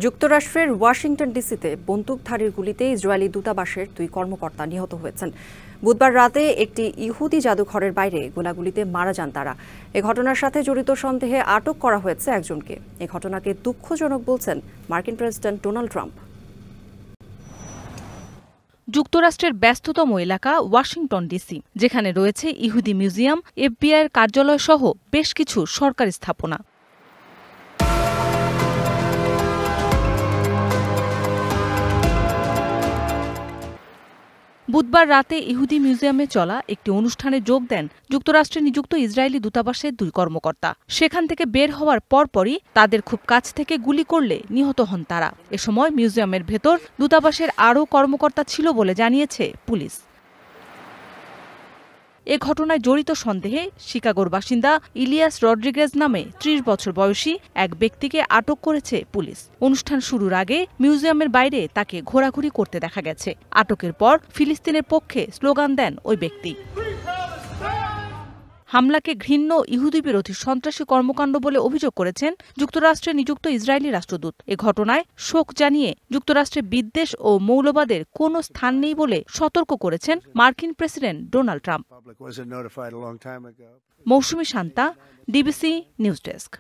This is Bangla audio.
যুক্তরাষ্ট্রের ওয়াশিংটন ডিসিতে বন্দুকধারীর গুলিতে ইসরায়েলি দূতাবাসের 2 কর্মকর্তা নিহত হয়েছেন। বুধবার রাতে একটি ইহুদি জাদুঘরের বাইরে গোলাগুলিতে মারা যান তারা। এ ঘটনার সাথে জড়িত সন্দেহে আটক করা হয়েছে একজনকে। এ ঘটনাকে দুঃখজনক বলছেন মার্কিন প্রেসিডেন্ট ডোনাল্ড ট্রাম্প। যুক্তরাষ্ট্রের ব্যস্ততম এলাকা ওয়াশিংটন ডিসি, যেখানে রয়েছে ইহুদি মিউজিয়াম, এফবিআইয়ের কার্যালয় সহ বেশ কিছু সরকারি স্থাপনা। বুধবার রাতে ইহুদি মিউজিয়ামে চলা একটি অনুষ্ঠানে যোগ দেন যুক্তরাষ্ট্রে নিযুক্ত ইসরায়েলি দূতাবাসের 2 কর্মকর্তা। সেখান থেকে বের হওয়ার পরপরই তাদের খুব কাছ থেকে গুলি করলে নিহত হন তারা। এ সময় মিউজিয়ামের ভেতর দূতাবাসের আরও কর্মকর্তা ছিল বলে জানিয়েছে পুলিশ। এ ঘটনায় জড়িত সন্দেহে শিকাগোর বাসিন্দা ইলিয়াস রড্রিগেজ নামে 30 বছর বয়সী এক ব্যক্তিকে আটক করেছে পুলিশ। অনুষ্ঠান শুরুর আগে মিউজিয়ামের বাইরে তাকে ঘোরাঘুরি করতে দেখা গেছে। আটকের পর ফিলিস্তিনের পক্ষে স্লোগান দেন ওই ব্যক্তি। হামলাকে ঘৃণ্য ইহুদি বিরোধী সন্ত্রাসী কর্মকাণ্ড বলে অভিযোগ করেছেন যুক্তরাষ্ট্রে নিযুক্ত ইসরায়েলি রাষ্ট্রদূত। এ ঘটনায় শোক জানিয়ে যুক্তরাষ্ট্রে বিদ্বেষ ও মৌলবাদের কোনো স্থান নেই বলে সতর্ক করেছেন মার্কিন প্রেসিডেন্ট ডোনাল্ড ট্রাম্প। মৌসুমী শান্তা, ডিবিসি নিউজ ডেস্ক।